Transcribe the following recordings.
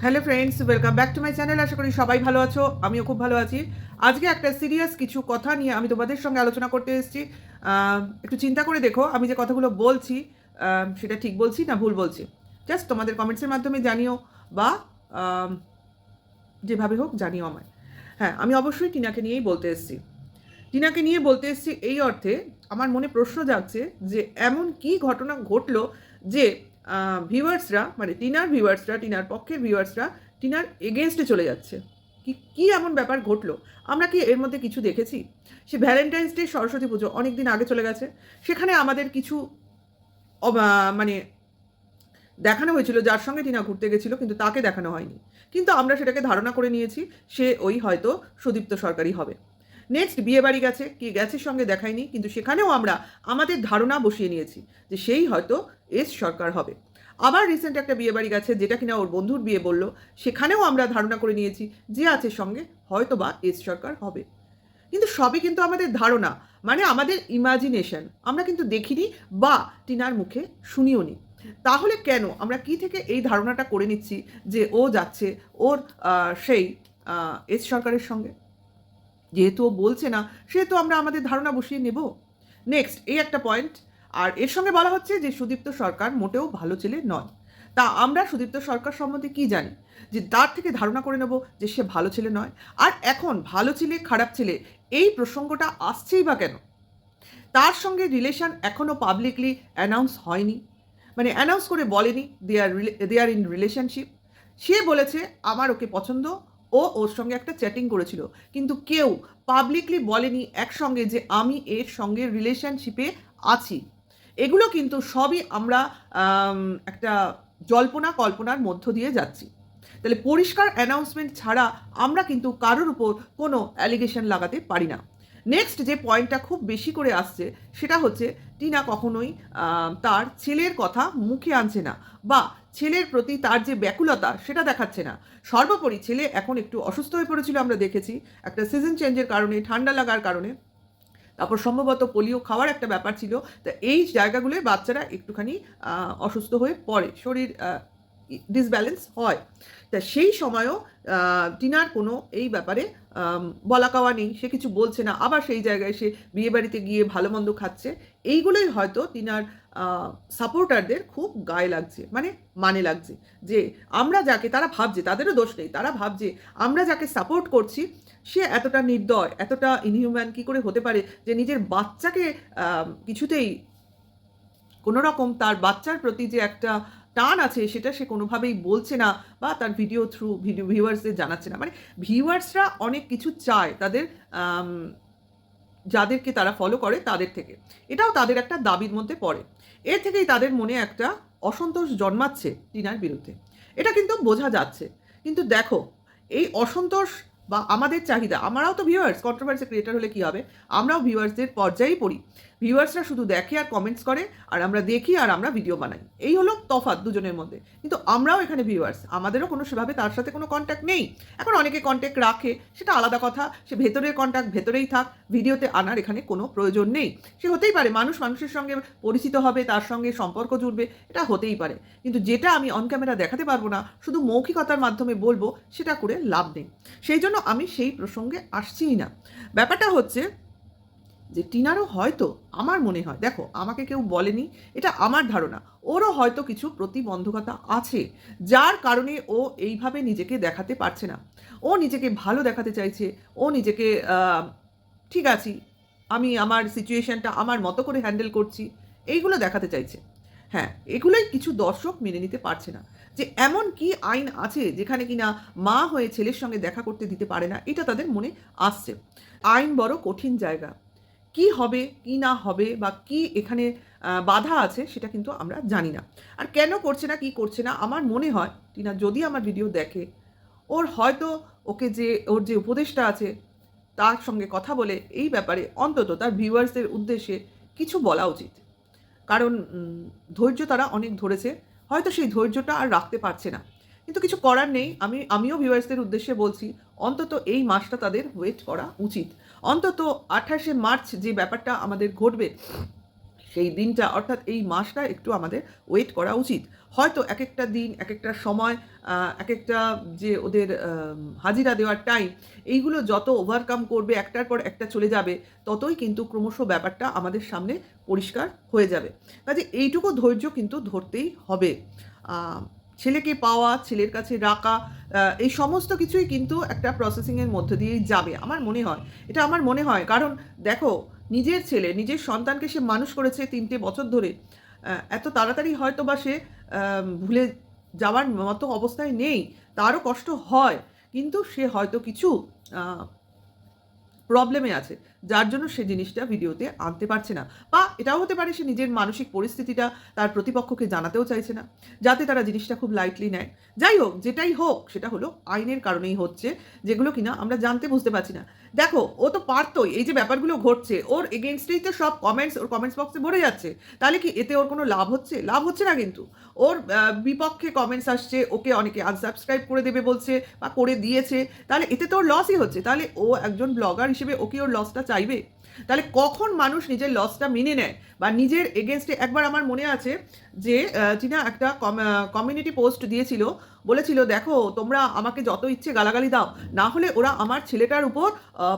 Hello friends, welcome back to my channel. আশা করি সবাই ভালো আছো, আমিও খুব ভালো আছি। আজকে একটা সিরিয়াস কিছু কথা নিয়ে আমি তোমাদের সঙ্গে আলোচনা করতে এসেছি। একটু চিন্তা করে দেখো আমি যে কথাগুলো বলছি সেটা ঠিক বলছি না ভুল বলছি। জাস্ট তোমাদের কমেন্টসের মাধ্যমে জানিও বা আম, যেভাবে হোক জানিও আমায়। হ্যাঁ, আমি অবশ্যই টিনাকে নিয়েই বলতে এসেছি। টিনাকে নিয়ে বলতে এসেছি এই অর্থে, আমার মনে প্রশ্ন জাগছে যে এমন কি ঘটনা ঘটলো যে ভিউয়ার্সরা, মানে টিনার ভিউয়ার্সরা, টিনার পক্ষের ভিউয়ার্সরা টিনার এগেনস্টে চলে যাচ্ছে। কি কি এমন ব্যাপার ঘটলো? আমরা কি এর মধ্যে কিছু দেখেছি? সে ভ্যালেন্টাইন্স ডে, সরস্বতী পুজো অনেক দিন আগে চলে গেছে, সেখানে আমাদের কিছু মানে দেখানো হয়েছিল যার সঙ্গে টিনা ঘুরতে গেছিলো, কিন্তু তাকে দেখানো হয়নি। কিন্তু আমরা সেটাকে ধারণা করে নিয়েছি সে ওই হয়তো সুদীপ্ত সরকারই হবে। নেক্সট বিয়ে বাড়ি গেছে, কি গেছে সঙ্গে দেখায়নি, কিন্তু সেখানেও আমরা আমাদের ধারণা বসিয়ে নিয়েছি যে সেই হয়তো এস সরকার হবে। আবার রিসেন্ট একটা বিয়ে বাড়ি গেছে যেটা কিনা ওর বন্ধুর বিয়ে বললো, সেখানেও আমরা ধারণা করে নিয়েছি যে আছে সঙ্গে হয়তো বা এস সরকার হবে। কিন্তু সবই কিন্তু আমাদের ধারণা, মানে আমাদের ইমাজিনেশন। আমরা কিন্তু দেখিনি বা টিনার মুখে শুনিও নি। তাহলে কেন আমরা কি থেকে এই ধারণাটা করে নিচ্ছি যে ও যাচ্ছে ওর সেই এস সরকারের সঙ্গে? যেহেতু ও বলছে না, সেহেতু আমরা আমাদের ধারণা বসিয়ে নেব। নেক্সট এই একটা পয়েন্ট। আর এর সঙ্গে বলা হচ্ছে যে সুদীপ্ত সরকার মোটেও ভালো ছেলে নয়। তা আমরা সুদীপ্ত সরকার সম্বন্ধে কি জানি যে তার থেকে ধারণা করে নেব যে সে ভালো ছেলে নয়? আর এখন ভালো ছেলে খারাপ ছেলে এই প্রসঙ্গটা আসছেই বা কেন? তার সঙ্গে রিলেশন এখনও পাবলিকলি অ্যানাউন্স হয়নি, মানে অ্যানাউন্স করে বলেনি দে আর ইন রিলেশনশিপ। সে বলেছে আমার ওকে পছন্দ, ও ওর সঙ্গে একটা চ্যাটিং করেছিল, কিন্তু কেউ পাবলিকলি বলেনি একসঙ্গে যে আমি এর সঙ্গে রিলেশনশিপে আছি। এগুলো কিন্তু সবই আমরা একটা জল্পনা কল্পনার মধ্য দিয়ে যাচ্ছি। তাহলে পরিষ্কার অ্যানাউন্সমেন্ট ছাড়া আমরা কিন্তু কারোর উপর কোনো অ্যালিগেশন লাগাতে পারি না। নেক্সট যে পয়েন্টটা খুব বেশি করে আসছে সেটা হচ্ছে টিনা কখনোই তার ছেলের কথা মুখে আনছে না, বা ছেলের প্রতি তার যে ব্যাকুলতা সেটা দেখাচ্ছে না। সর্বোপরি ছেলে এখন একটু অসুস্থ হয়ে পড়েছিল, আমরা দেখেছি একটা সিজন চেঞ্জের কারণে, ঠান্ডা লাগার কারণে, তারপর সম্ভবত পোলিও খাওয়ার একটা ব্যাপার ছিল। তা এই জায়গাগুলোয় বাচ্চারা একটুখানি অসুস্থ হয়ে পড়ে, শরীর ডিসব্যালেন্স হয়। তা সেই সময়ও টিনার কোনো এই ব্যাপারে বলা কাওয়া নেই, সে কিছু বলছে না। আবার সেই জায়গায় সে বিয়েবাড়িতে গিয়ে ভালো মন্দ খাচ্ছে। এইগুলোই হয়তো টিনার সাপোর্টারদের খুব গায়ে লাগছে, মানে লাগছে যে আমরা যাকে, তারা ভাবছে, তাদেরও দোষ নেই, তারা ভাবছে আমরা যাকে সাপোর্ট করছি সে এতটা নির্দয়, এতটা ইনহিউম্যান কী করে হতে পারে যে নিজের বাচ্চাকে কিছুতেই কোনো রকম তার বাচ্চার প্রতি যে একটা টান আছে সেটা সে কোনোভাবেই বলছে না, বা তার ভিডিও ভিউয়ার্সদের জানাচ্ছে না। মানে ভিউয়ার্সরা অনেক কিছু চায় তাদের যাদেরকে তারা ফলো করে তাদের থেকে, এটাও তাদের একটা দাবির মধ্যে পড়ে। এর থেকেই তাদের মনে একটা অসন্তোষ জন্মাচ্ছে টিনার বিরুদ্ধে, এটা কিন্তু বোঝা যাচ্ছে। কিন্তু দেখো, এই অসন্তোষ বা আমাদের চাহিদা, আমরাও তো ভিউয়ার্স, কন্ট্রোভার্সি ক্রিয়েটার হলে কী হবে, আমরাও ভিউয়ার্সদের পর্যায়েই পড়ি। ভিউয়ার্সরা শুধু দেখে আর কমেন্টস করে, আর আমরা দেখি আর আমরা ভিডিও বানাই, এই হলো তফাৎ দুজনের মধ্যে। কিন্তু আমরাও এখানে ভিউয়ার্স, আমাদেরও কোনো সেভাবে তার সাথে কোনো কন্ট্যাক্ট নেই। এখন অনেকে কন্ট্যাক্ট রাখে, সেটা আলাদা কথা, সে ভেতরের কন্ট্যাক্ট ভেতরেই থাক, ভিডিওতে আনার এখানে কোনো প্রয়োজন নেই। সে হতেই পারে মানুষ মানুষের সঙ্গে পরিচিত হবে, তার সঙ্গে সম্পর্ক জুড়বে, এটা হতেই পারে। কিন্তু যেটা আমি অন ক্যামেরা দেখাতে পারবো না, শুধু মৌখিকতার মাধ্যমে বলবো, সেটা করে লাভ নেই। সেই জন্য আমি সেই প্রসঙ্গে আসছিই না। ব্যাপারটা হচ্ছে যে টিনারও হয়তো, আমার মনে হয়, দেখো আমাকে কেউ বলেনি, এটা আমার ধারণা, ওরও হয়তো কিছু প্রতিবন্ধকতা আছে যার কারণে ও এইভাবে নিজেকে দেখাতে পারছে না। ও নিজেকে ভালো দেখাতে চাইছে, ও নিজেকে ঠিক আছি, আমি আমার সিচুয়েশনটা আমার মতো করে হ্যান্ডেল করছি, এইগুলো দেখাতে চাইছে। হ্যাঁ, এগুলোই কিছু দর্শক মেনে নিতে পারছে না, যে এমন কি আইন আছে যেখানে কিনা মা হয়ে ছেলের সঙ্গে দেখা করতে দিতে পারে না, এটা তাদের মনে আসছে। আইন বড় কঠিন জায়গা, কি হবে কি না হবে বা কি এখানে বাধা আছে সেটা কিন্তু আমরা জানি না। আর কেন করছে না, কি করছে না, আমার মনে হয় টিনা যদি আমার ভিডিও দেখে, ওর হয়তো ওর যে উপদেশটা আছে তার সঙ্গে কথা বলে এই ব্যাপারে অন্তত তার ভিউয়ার্সদের উদ্দেশ্যে কিছু বলা উচিত। কারণ ধৈর্য তারা অনেক ধরেছে, হয়তো সেই ধৈর্যটা আর রাখতে পারছে না। কিন্তু কিছু করার নেই, আমিও ভিউয়ার্সদের উদ্দেশ্যে বলছি, অন্তত এই মাসটা তাদের ওয়েট করা উচিত। অন্তত 28শে মার্চ যে ব্যাপারটা আমাদের ঘটবে, সেই দিনটা অর্থাৎ এই মাসটা একটু আমাদের ওয়েট করা উচিত। হয়তো এক একটা দিন, এক একটা সময়, এক একটা যে ওদের হাজিরা দেওয়ার টাইম, এইগুলো যত ওভারকাম করবে, একটার পর একটা চলে যাবে, ততই কিন্তু ক্রমশ ব্যাপারটা আমাদের সামনে পরিষ্কার হয়ে যাবে। কাজে এইটুকু ধৈর্য কিন্তু ধরতেই হবে। ছেলেকে পাওয়া, ছেলের কাছে রাখা, এই সমস্ত কিছুই কিন্তু একটা প্রসেসিংয়ের মধ্যে দিয়েই যাবে আমার মনে হয়। এটা আমার মনে হয়, কারণ দেখো, নিজের ছেলে, নিজের সন্তানকে সে মানুষ করেছে ৩টে বছর ধরে। এত তাড়াতাড়ি হয়তো বা সে ভুলে যাওয়ার মতো অবস্থায় নেই। তারও কষ্ট হয়, কিন্তু সে হয়তো কিছু আ প্রবলেমে আছে, যার জন্য সে জিনিসটা ভিডিওতে আনতে পারছে না। বা এটাও হতে পারে সে নিজের মানসিক পরিস্থিতিটা তার প্রতিপক্ষকে জানাতেও চাইছে না, যাতে তারা জিনিসটা খুব লাইটলি নেয়। যাই হোক, যেটাই হোক, সেটা হলো আইনের কারণেই হচ্ছে, যেগুলো কিনা আমরা জানতে বুঝতে পারছি না। দেখো, ও তো পারতই, এই যে ব্যাপারগুলো ঘটছে ওর এগেইনস্টেই তো সব কমেন্টস ওর কমেন্টস বক্সে ভরে যাচ্ছে। তাহলে কি এতে ওর কোনো লাভ হচ্ছে? লাভ হচ্ছে না কিন্তু। ওর বিপক্ষে কমেন্টস আসছে, ওকে অনেকে আনসাবস্ক্রাইব করে দেবে বলছে বা করে দিয়েছে। তাহলে এতে তো ওর লসই হচ্ছে। তাহলে ও একজন ব্লগার হিসেবে ও কি ওর লসটা চাইবে? তাহলে কখন মানুষ নিজের লসটা মেনে নেয় বা নিজের এগেনস্টে? একবার আমার মনে আছে যে টিনা একটা কমিউনিটি পোস্ট দিয়েছিল, বলেছিল, দেখো তোমরা আমাকে যত ইচ্ছে গালাগালি দাও, না হলে ওরা আমার ছেলেটার উপর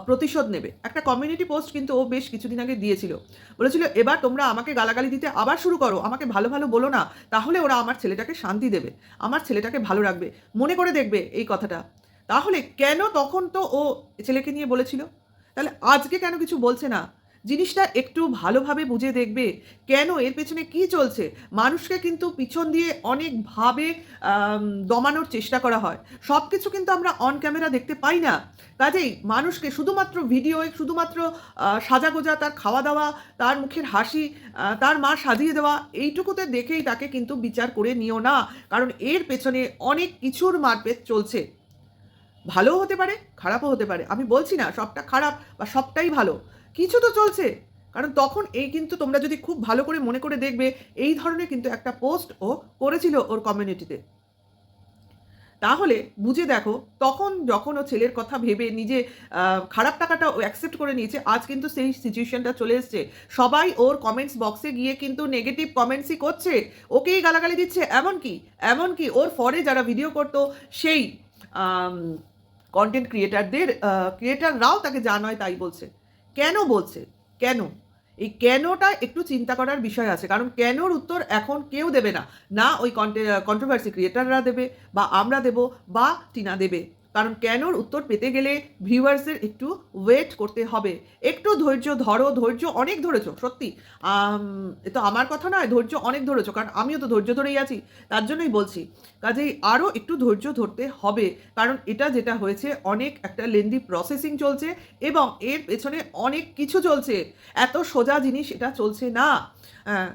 প্রতিশোধ নেবে। একটা কমিউনিটি পোস্ট কিন্তু ও বেশ কিছুদিন আগে দিয়েছিল। বলেছিল, এবার তোমরা আমাকে গালাগালি দিতে আবার শুরু করো, আমাকে ভালো ভালো বলো না, তাহলে ওরা আমার ছেলেটাকে শান্তি দেবে, আমার ছেলেটাকে ভালো রাখবে। মনে করে দেখবে এই কথাটা। তাহলে কেন তখন তো ও ছেলেকে নিয়ে বলেছিল, তাহলে আজকে কেন কিছু বলছে না? জিনিসটা একটু ভালোভাবে বুঝে দেখবে, কেন এর পেছনে কি চলছে। মানুষকে কিন্তু পিছন দিয়ে অনেকভাবে দমানোর চেষ্টা করা হয়। সব কিছু কিন্তু আমরা অন ক্যামেরা দেখতে পাই না। কাজেই মানুষকে শুধুমাত্র ভিডিওয়ে, শুধুমাত্র সাজাগোজা, তার খাওয়া দাওয়া, তার মুখের হাসি, তার মা সাজিয়ে দেওয়া, এইটুকুতে দেখেই তাকে কিন্তু বিচার করে নিও না। কারণ এর পেছনে অনেক কিছুর মারপেট চলছে। ভালোও হতে পারে, খারাপও হতে পারে। আমি বলছি না সবটা খারাপ বা সবটাই ভালো। কিছু তো চলছে। কারণ তখন এই কিন্তু তোমরা যদি খুব ভালো করে মনে করে দেখবে, এই ধরনের কিন্তু একটা পোস্ট ও করেছিল ওর কমিউনিটিতে। তাহলে বুঝে দেখো, তখন যখন ও ছেলের কথা ভেবে নিজে খারাপ টাকাটা ও অ্যাকসেপ্ট করে নিয়েছে, আজ কিন্তু সেই সিচুয়েশনটা চলে এসছে। সবাই ওর কমেন্টস বক্সে গিয়ে কিন্তু নেগেটিভ কমেন্টসই করছে। ওকেই গালাগালি দিচ্ছে। এমনকি ওর পরে যারা ভিডিও করতো, সেই আম কনটেন্ট ক্রিয়েটাররাও তাকে যা নয় তাই বলছে। কেন বলছে? কেন? এই কেনটা একটু চিন্তা করার বিষয় আছে। কারণ কেনর উত্তর এখন কেউ দেবে না। না ওই কন্ট্রোভার্সি ক্রিয়েটাররা দেবে, বা আমরা দেব, বা টিনা দেবে। কারণ কেনর উত্তর পেতে গেলে ভিউয়ার্সদের একটু ওয়েট করতে হবে। একটু ধৈর্য ধরো, ধৈর্য অনেক ধরেছো সত্যি। এ তো আমার কথা নয়, ধৈর্য অনেক ধরেছো, কারণ আমিও তো ধৈর্য ধরেই আছি। তার জন্যই বলছি। কাজেই আরও একটু ধৈর্য ধরতে হবে। কারণ এটা যেটা হয়েছে, অনেক একটা লেন্দি প্রসেসিং চলছে এবং এর পেছনে অনেক কিছু চলছে। এত সোজা জিনিস এটা চলছে না। আহ,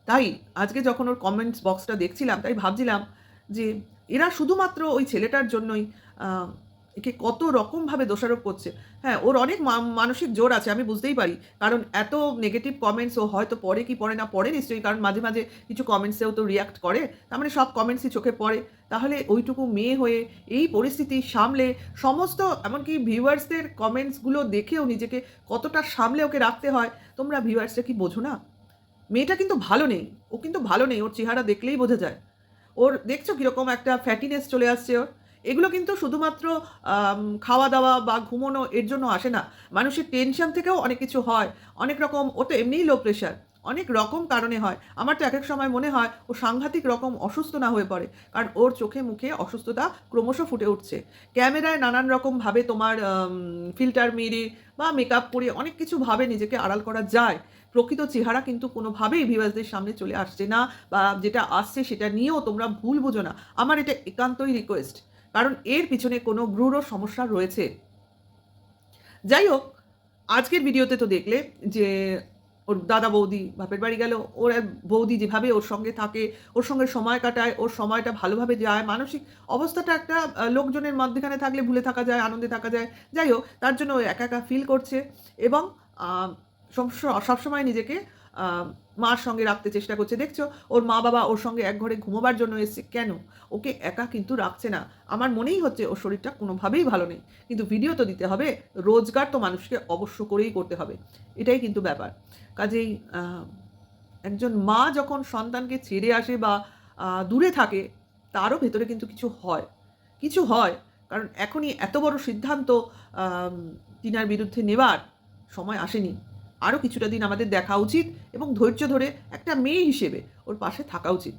তাই আজকে যখন ওর কমেন্টস বক্সটা দেখছিলাম, তাই ভাবছিলাম যে এরা শুধুমাত্র ওই ছেলেটার জন্যই আহ, একে কত রকমভাবে দোষারোপ করছে। হ্যাঁ, ওর অনেক মানসিক জোর আছে, আমি বুঝতেই পারি। কারণ এত নেগেটিভ কমেন্টস ও হয়তো পড়ে কি পড়ে না, পড়ে নিশ্চয়ই, কারণ মাঝে মাঝে কিছু কমেন্টসেও তো রিয়াক্ট করে। তার মানে সব কমেন্টসই চোখে পড়ে। তাহলে ওইটুকু মেয়ে হয়ে এই পরিস্থিতি সামলে, সমস্ত এমনকি ভিউয়ার্সদের কমেন্টসগুলো দেখেও নিজেকে কতটা সামলে ওকে রাখতে হয়, তোমরা ভিউয়ার্সরা কি বোঝো না? মেয়েটা কিন্তু ভালো নেই। ও কিন্তু ভালো নেই। ওর চেহারা দেখলেই বোঝা যায়। ওর দেখছো কিরকম একটা ফ্যাটিনেস চলে আসছে ওর? এগুলো কিন্তু শুধুমাত্র খাওয়া-দাওয়া বা ঘুমোনো এর জন্য আসে না। মানুষের টেনশন থেকেও অনেক কিছু হয়। অনেক রকম, ও তো এমনিই লো প্রেশার। অনেক রকম কারণে হয়। আমার তো একেক সময় মনে হয় ও সাংঘাতিক রকম অসুস্থ না হয়ে পড়ে। কারণ ওর চোখে মুখে অসুস্থতা ক্রমশ ফুটে উঠছে। ক্যামেরায় নানান রকমভাবে তোমার ফিল্টার মেরে বা মেকআপ করে অনেক কিছু ভাবে নিজেকে আড়াল করা যায়। প্রকৃত চেহারা কিন্তু কোনোভাবেই ভিউয়ার্সদের সামনে চলে আসছে না, বা যেটা আসছে সেটা নিয়েও তোমরা ভুল বুঝো না। আমার এটা একান্তই রিকোয়েস্ট। কারণ এর পিছনে কোনো গূঢ় সমস্যা রয়েছে। যাই হোক, আজকের ভিডিওতে তো দেখলে যে ওর দাদা বৌদি বাপের বাড়ি গেল, ওর এক বৌদি যেভাবে ওর সঙ্গে থাকে, ওর সঙ্গে সময় কাটায়, ওর সময়টা ভালোভাবে যায়, মানসিক অবস্থাটা একটা লোকজনের মধ্যেখানে থাকলে ভুলে থাকা যায়, আনন্দে থাকা যায়। যাই হোক, তার জন্য ও একা একা ফিল করছে এবং সবসময় নিজেকে মার সঙ্গে রাখতে চেষ্টা করছে, দেখছো ওর মা বাবা ওর সঙ্গে এক ঘরে ঘুমোবার জন্য এসছে, কেন? ওকে একা কিন্তু রাখছে না। আমার মনেই হচ্ছে ওর শরীরটা কোনোভাবেই ভালো নেই, কিন্তু ভিডিও তো দিতে হবে, রোজগার তো মানুষকে অবশ্য করেই করতে হবে, এটাই কিন্তু ব্যাপার। কাজেই একজন মা যখন সন্তানকে ছেড়ে আসে বা দূরে থাকে, তারও ভেতরে কিন্তু কিছু হয়, কিছু হয়। কারণ এখনই এত বড় সিদ্ধান্ত আম, টিনার বিরুদ্ধে নেবার সময় আসেনি। আরও কিছুটা দিন আমাদের দেখা উচিত এবং ধৈর্য ধরে একটা মেয়ে হিসেবে ওর পাশে থাকা উচিত।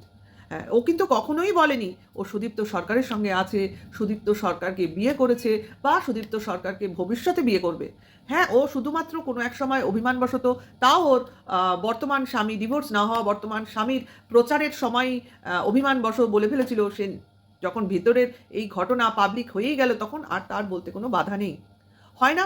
হ্যাঁ, ও কিন্তু কখনোই বলেনি ও সুদীপ্ত সরকারের সঙ্গে আছে, সুদীপ্ত সরকারকে বিয়ে করেছে বা সুদীপ্ত সরকারকে ভবিষ্যতে বিয়ে করবে। হ্যাঁ, ও শুধুমাত্র কোনো এক সময় অভিমানবশত, তাও ওর বর্তমান স্বামী, ডিভোর্স না হওয়া বর্তমান স্বামীর প্রচারের সময় অভিমানবশত বলে ফেলেছিল সে, যখন ভেতরের এই ঘটনা পাবলিক হয়েই গেল তখন আর তার বলতে কোনো বাধা নেই। হয় না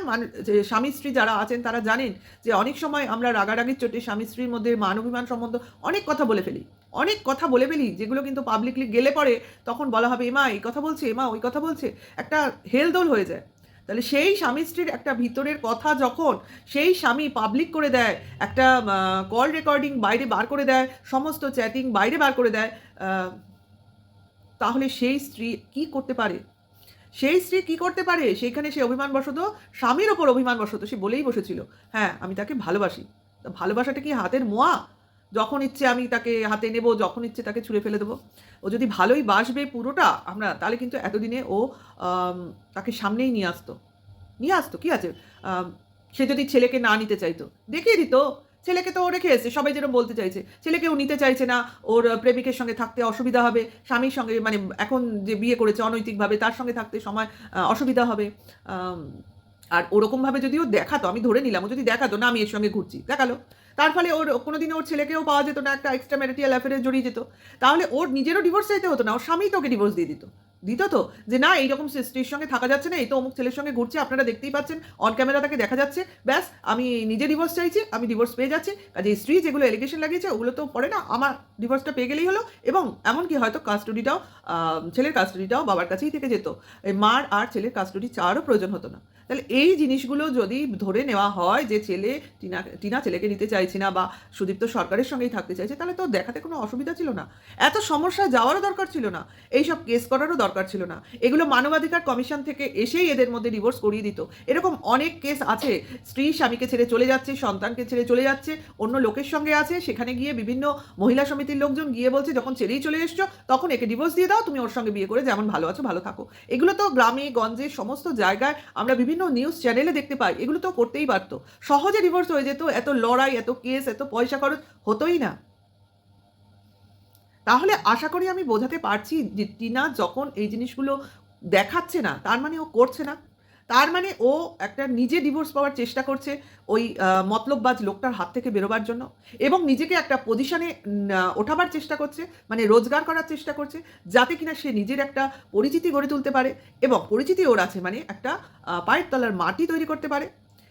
যে স্বামী স্ত্রী যারা আছেন তারা জানেন যে অনেক সময় আমরা রাগারাগির চোটে স্বামী স্ত্রীর মধ্যে মান অভিমান সম্বন্ধ অনেক কথা বলে ফেলি, অনেক কথা বলে ফেলি, যেগুলো কিন্তু পাবলিকলি গেলে পরে তখন বলা হবে এমা এই কথা বলছে, এমা ওই কথা বলছে, একটা হেলদোল হয়ে যায়। তাহলে সেই স্বামী স্ত্রীর একটা ভিতরের কথা যখন সেই স্বামী পাবলিক করে দেয়, একটা কল রেকর্ডিং বাইরে বার করে দেয়, সমস্ত চ্যাটিং বাইরে বার করে দেয়, তাহলে সেই স্ত্রী কি করতে পারে? সেই স্ত্রী কি করতে পারে? সেইখানে সে অভিমানবশত, স্বামীর ওপর অভিমানবশত সে বলেই বসেছিল, হ্যাঁ আমি তাকে ভালোবাসি। তা ভালোবাসাটা কি হাতের মোয়া? যখন ইচ্ছে আমি তাকে হাতে নেব, যখন ইচ্ছে তাকে ছুঁড়ে ফেলে দেবো? ও যদি ভালোই বাসবে পুরোটা আমরা, তাহলে কিন্তু এতদিনে ও তাকে সামনেই নিয়ে আসতো, নিয়ে আসতো, কি আছে? আম, সে যদি ছেলেকে না নিতে চাইতো দেখিয়ে দিত। ছেলেকে তো ও রেখে এসছে, সবাই যেরকম বলতে চাইছে, ছেলেকে ও নিতে চাইছে না, ওর প্রেমিকের সঙ্গে থাকতে অসুবিধা হবে, স্বামীর সঙ্গে মানে এখন যে বিয়ে করেছে অনৈতিকভাবে তার সঙ্গে থাকতে সময় অসুবিধা হবে। আম, আর ওরকমভাবে যদি ও দেখাতো, আমি ধরে নিলাম ও যদি দেখাতো না আমি এর সঙ্গে ঘুরছি, দেখালো, তার ফলে ওর কোনোদিনও ওর ছেলেকেও পাওয়া যেত না, একটা এক্সট্রা ম্যারিটাল অ্যাফেয়ারে জড়িয়ে যেত, তাহলে ওর নিজেরও ডিভোর্স চাইতে হতো না, ওর স্বামী তোকে ডিভোর্স দিয়ে দিত। দিত তো, যে না এইরকম স্ত্রীর সঙ্গে থাকা যাচ্ছে না, এই তো অমুক ছেলের সঙ্গে ঘুরছে, আপনারা দেখতেই পাচ্ছেন, অন ক্যামেরা তাকে দেখা যাচ্ছে, ব্যাস আমি নিজে ডিভোর্স চাইছি, আমি ডিভোর্স পেয়ে যাচ্ছি। কাজে স্ত্রী যেগুলো এলিগেশন লাগিয়েছে ওগুলো তো পড়ে না, আমার ডিভোর্সটা পেয়ে গেলেই হলো, এবং এমনকি হয়তো কাস্টডিটাও, ছেলের কাস্টডিটাও বাবার কাছেই থেকে যেত, এই মার আর ছেলের কাস্টডি চাওয়ারও প্রয়োজন হতো না। তাহলে এই জিনিসগুলো যদি ধরে নেওয়া হয় যে ছেলে টিনা ছেলেকে নিতে চাইছে না বা সুদীপ্ত সরকারের সঙ্গেই থাকতে চাইছে, তাহলে তো দেখাতে কোনো অসুবিধা ছিল না, এত সমস্যায় যাওয়ারও দরকার ছিল না, এইসব কেস করারও দরকার ছিল না। এগুলো মানবাধিকার কমিশন থেকে এসেই এদের মধ্যে ডিভোর্স করিয়ে দিত। এরকম অনেক কেস আছে, স্ত্রী স্বামীকে ছেড়ে চলে যাচ্ছে, সন্তানকে ছেড়ে চলে যাচ্ছে, অন্য লোকের সঙ্গে আছে, সেখানে গিয়ে বিভিন্ন মহিলা সমিতির লোকজন গিয়ে বলছে যখন ছেড়েই চলে এসছো তখন একে ডিভোর্স দিয়ে দাও, তুমি ওর সঙ্গে বিয়ে করে যেমন ভালো আছো ভালো থাকো। এগুলো তো গ্রামে গঞ্জে সমস্ত জায়গায় আমরা বিভিন্ন নিউজ চ্যানেলে দেখতে পাই, এগুলো তো করতেই পারতো, সহজে ডিভোর্স হয়ে যেত, এত লড়াই, এত কেস, এত পয়সা খরচ হতোই না। তাহলে আশা করি আমি বোঝাতে পারছি যে টিনা যখন এই জিনিসগুলো দেখাচ্ছে না তার মানে ও করছে না, তার মানে ও একটা নিজে ডিভোর্স পাওয়ার চেষ্টা করছে ওই মতলববাজ লোকটার হাত থেকে বেরোবার জন্য, এবং নিজেকে একটা পজিশনে ওঠাবার চেষ্টা করছে, মানে রোজগার করার চেষ্টা করছে, যাতে কিনা সে নিজের একটা পরিচিতি গড়ে তুলতে পারে, এবং পরিচিতি ওর আছে মানে একটা পায়ের তলার মাটি তৈরি করতে পারে।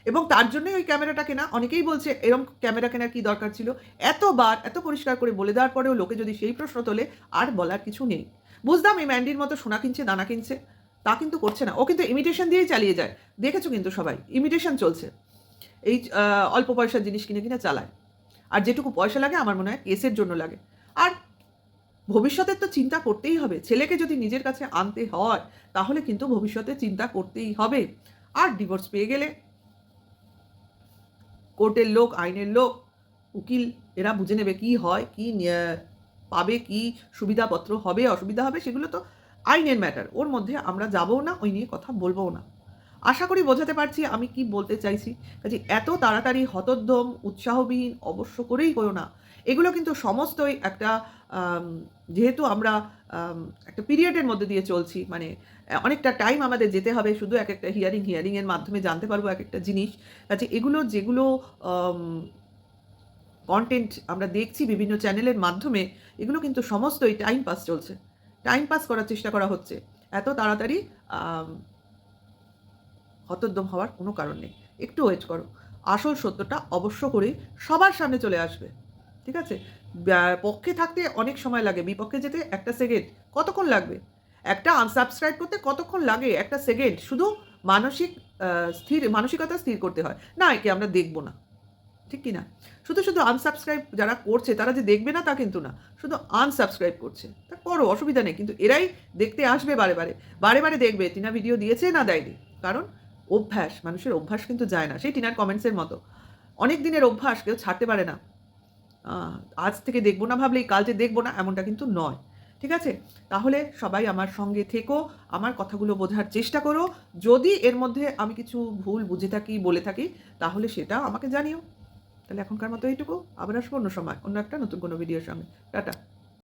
এবং তার জন্যই ওই ক্যামেরাটা কেনা। অনেকেই বলছে এরকম ক্যামেরা কেনার কি দরকার ছিল? এতবার এত পরিষ্কার করে বলে দেওয়ার পরেও লোকে যদি সেই প্রশ্ন তোলে, আর বলার কিছু নেই। বুঝলাম এই ম্যান্ডির মতো সোনা কিনছে দানা কিনছে, তা কিন্তু করছে না, ও কিন্তু ইমিটেশন দিয়েই চালিয়ে যায়, দেখেছো কিন্তু সবাই ইমিটেশন চলছে, এই অল্প পয়সার জিনিস কিনে কিনে চালায়। আর যেটুকু পয়সা লাগে আমার মনে হয় কেসের জন্য লাগে। আর ভবিষ্যতের তো চিন্তা করতেই হবে, ছেলেকে যদি নিজের কাছে আনতে হয় তাহলে কিন্তু ভবিষ্যতে চিন্তা করতেই হবে। আর ডিভোর্স পেয়ে গেলে কোর্টের লোক, আইনের লোক, উকিল, এরা বুঝে নেবে কি হয়, কি পাবে, কি সুবিধাপত্র হবে, অসুবিধা হবে, সেগুলো তো আইনের ম্যাটার, ওর মধ্যে আমরা যাবও না, ওই নিয়ে কথা বলবও না। আশা করি বোঝাতে পারছি আমি কি বলতে চাইছি। কাজে এত তাড়াতাড়ি হতোদ্যম উৎসাহবিহীন অবশ্য করেই করো না। এগুলো কিন্তু সমস্তই একটা আম, যেহেতু আমরা একটা পিরিয়ডের মধ্যে দিয়ে চলছি, মানে অনেকটা টাইম আমাদের যেতে হবে, শুধু এক একটা হিয়ারিংয়ের মাধ্যমে জানতে পারবো এক একটা জিনিস। কাজে এগুলো যেগুলো কন্টেন্ট আমরা দেখছি বিভিন্ন চ্যানেলের মাধ্যমে, এগুলো কিন্তু সমস্তই টাইম পাস চলছে, টাইম পাস করার চেষ্টা করা হচ্ছে। এত তাড়াতাড়ি হতোদ্যম হওয়ার কোনো কারণ নেই, একটু ওয়েট করো, আসল সত্যটা অবশ্য করেই সবার সামনে চলে আসবে। ঠিক আছে? পক্ষে থাকতে অনেক সময় লাগে, বিপক্ষে যেতে একটা সেকেন্ড, কতক্ষণ লাগবে? একটা আনসাবস্ক্রাইব করতে কতক্ষণ লাগে? একটা সেকেন্ড। শুধু মানসিকতা স্থির করতে হয়, না একে আমরা দেখবো না, ঠিক কি না? শুধু শুধু আনসাবস্ক্রাইব যারা করছে তারা যে দেখবে না তা কিন্তু না, শুধু আনসাবস্ক্রাইব করছে। তা করো, অসুবিধা নেই, কিন্তু এরাই দেখতে আসবে বারে বারে, বারে বারে দেখবে টিনা ভিডিও দিয়েছে না দেয়নি। কারণ অভ্যাস, মানুষের অভ্যাস কিন্তু যায় না, সেই টিনার কমেন্টসের মতো। অনেক দিনের অভ্যাস কেউ ছাড়তে পারে না। আজ থেকে দেখবো না ভাবলেই কাল যে দেখবো না এমনটা কিন্তু নয়। ঠিক আছে? তাহলে সবাই আমার সঙ্গে থেকো, আমার কথাগুলো বোঝার চেষ্টা করো। যদি এর মধ্যে আমি কিছু ভুল বুঝে থাকি, বলে থাকি, তাহলে সেটাও আমাকে জানিও। তাহলে এখনকার মতো এইটুকু। আবার আসবো অন্য সময়, অন্য একটা নতুন কোনো ভিডিওর সঙ্গে। টাটা।